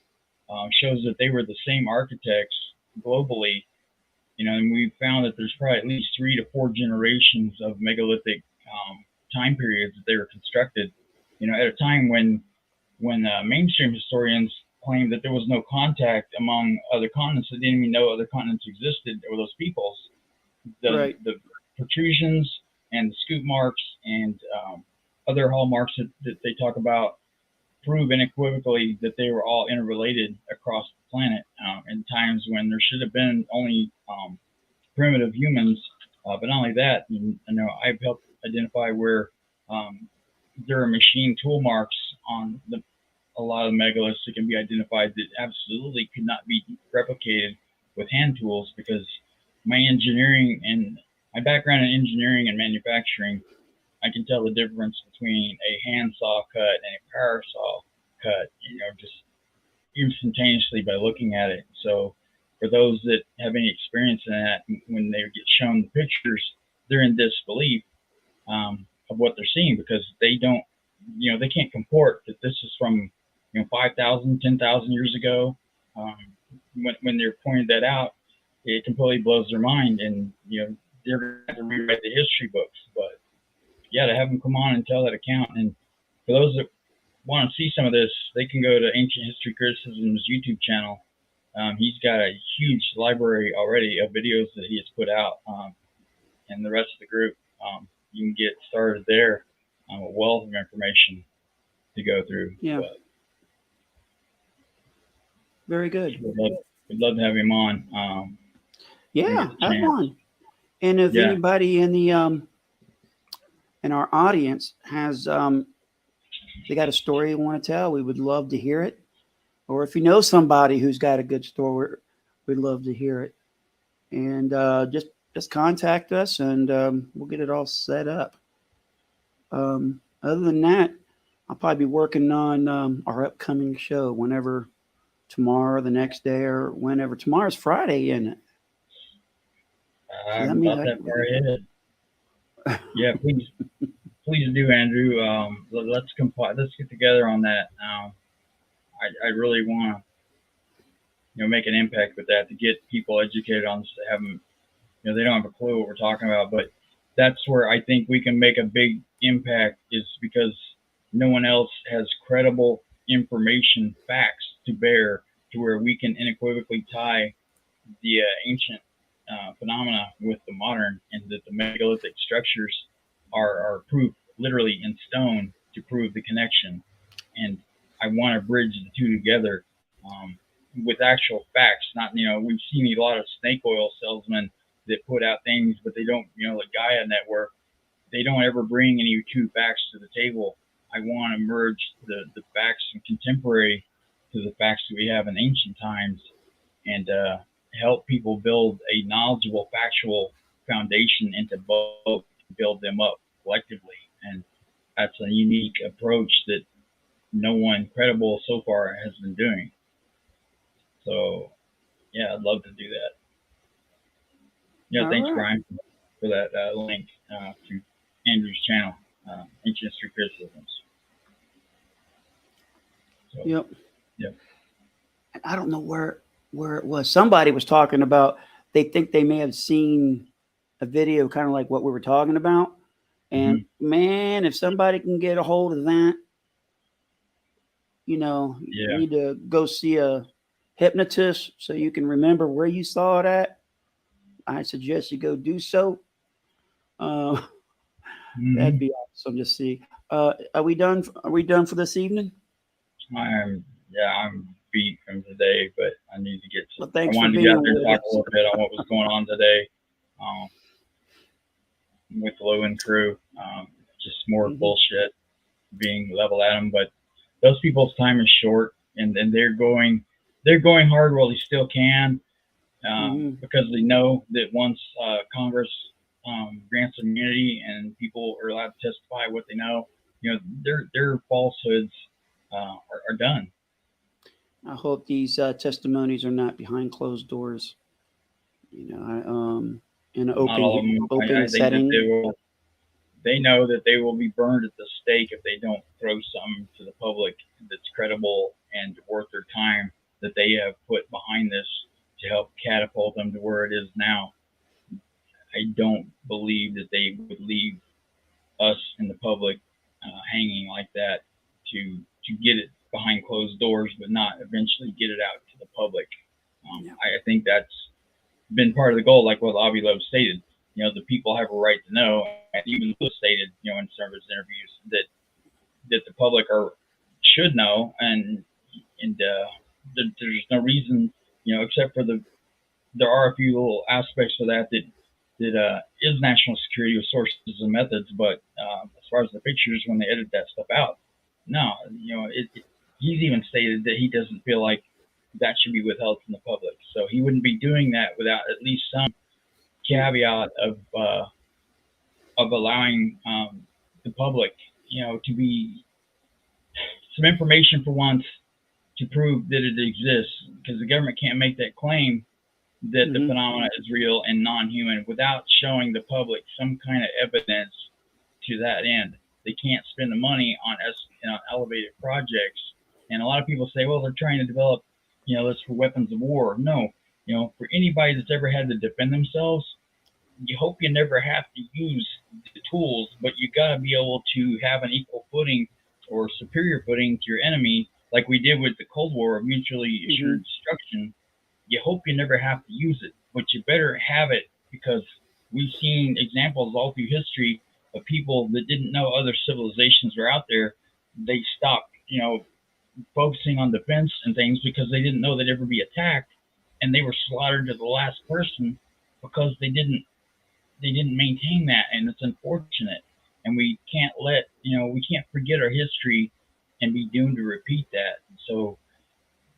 shows that they were the same architects globally. And we found that there's probably at least 3 to 4 generations of megalithic time periods that they were constructed, at a time when mainstream historians claimed that there was no contact among other continents. They didn't even know other continents existed or those peoples. The protrusions and the scoop marks and other hallmarks that they talk about prove unequivocally that they were all interrelated across the planet in times when there should have been only primitive humans. But not only that, I've helped identify where there are machine tool marks on a lot of the megaliths that can be identified that absolutely could not be replicated with hand tools, because my engineering and my background in engineering and manufacturing, I can tell the difference between a hand saw cut and a power saw cut, just instantaneously by looking at it. So for those that have any experience in that, when they get shown the pictures, they're in disbelief of what they're seeing, because they don't, they can't comport that this is from 5,000, 10,000 years ago. When they're pointing that out, it completely blows their mind, and they're going to have to rewrite the history books. But yeah, to have them come on and tell that account. And for those that want to see some of this, they can go to Ancient History Criticism's YouTube channel. He's got a huge library already of videos that he has put out, and the rest of the group. You can get started there. A wealth of information to go through. Yeah. But very good. We'd love to have him on. Yeah, have him on. And if anybody in the in our audience has they got a story you want to tell, we would love to hear it. Or if you know somebody who's got a good story, we'd love to hear it. And just contact us, and we'll get it all set up. Other than that, I'll probably be working on our upcoming show whenever, tomorrow, the next day, or whenever. Tomorrow's Friday, isn't it? I'm not that far ahead. Yeah, please do, Andrew. Let's get together on that. I really want to, make an impact with that, to get people educated on this, to have them, they don't have a clue what we're talking about. But that's where I think we can make a big impact, is because no one else has credible information, facts to bear, to where we can unequivocally tie the ancient phenomena with the modern, and that the megalithic structures are proof, literally in stone, to prove the connection. And I want to bridge the two together with actual facts. Not, we've seen a lot of snake oil salesmen that put out things, but they don't, the Gaia Network, they don't ever bring any true facts to the table. I want to merge the facts from contemporary to the facts that we have in ancient times, and help people build a knowledgeable, factual foundation into both, build them up collectively. And that's a unique approach that no one credible so far has been doing. So, yeah, I'd love to do that. Yeah, thanks, Brian, for that link to Andrew's channel, Ancient History Criticisms. So, Yep. I don't know where it was. Somebody was talking about, they think they may have seen a video kind of like what we were talking about. And man, if somebody can get a hold of that, you need to go see a hypnotist so you can remember where you saw it at. I suggest you go do so. That'd be awesome to see. Are we done? Are we done for this evening? I'm beat from today, but I need to get some. Well, I wanted to get out there and talk a little bit on what was going on today with Lou and crew. Just more bullshit being leveled at them, but those people's time is short, and they're going hard while they still can, because they know that once Congress grants immunity and people are allowed to testify what they know, their falsehoods are done. I hope these testimonies are not behind closed doors. In an open setting. They know that they will be burned at the stake if they don't throw something to the public that's credible and worth their time that they have put behind this to help catapult them to where it is now. I don't believe that they would leave us and the public hanging like that to get it behind closed doors, but not eventually get it out to the public. I think that's been part of the goal, like what Avi Loeb stated. The people have a right to know, and even Lewis stated, in some of his interviews that the public should know, and there's no reason, except for there are a few little aspects of that is national security with sources and methods, but as far as the pictures, when they edit that stuff out, no, he's even stated that he doesn't feel like that should be withheld from the public. So he wouldn't be doing that without at least some caveat of allowing the public, to be some information for once to prove that it exists, because the government can't make that claim that the phenomena is real and non-human without showing the public some kind of evidence to that end. They can't spend the money on elevated projects. And a lot of people say, well, they're trying to develop, this for weapons of war. No, for anybody that's ever had to defend themselves, you hope you never have to use the tools, but you got to be able to have an equal footing or superior footing to your enemy, like we did with the Cold War of mutually assured destruction. You hope you never have to use it, but you better have it, because we've seen examples all through history of people that didn't know other civilizations were out there. They stopped, focusing on defense and things because they didn't know they'd ever be attacked, and they were slaughtered to the last person because they didn't maintain that, and it's unfortunate. And we can't we can't forget our history and be doomed to repeat that. So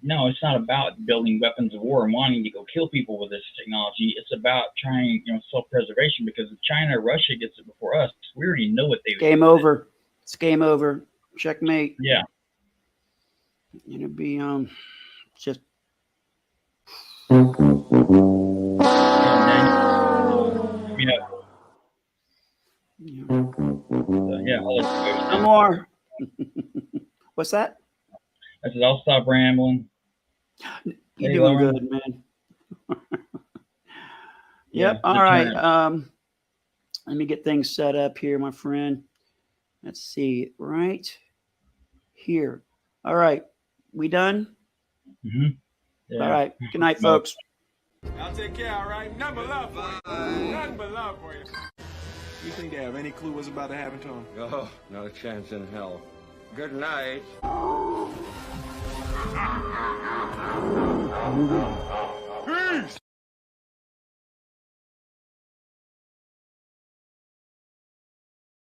no, it's not about building weapons of war and wanting to go kill people with this technology. It's about trying, self-preservation, because if China or Russia gets it before us, we already know what they would do. Game over. It's game over. Checkmate. Yeah. It'd be just I'll let you go. no more. What's that? I said I'll stop rambling. You're doing good, man. Yep. All right. Let me get things set up here, my friend. Let's see. Right here. All right. We done? Yeah. All right. Good night, folks. I'll take care, all right? Nothing but love for you. Nothing but love for you. You think they have any clue what's about to happen to him? Oh, not a chance in hell. Good night.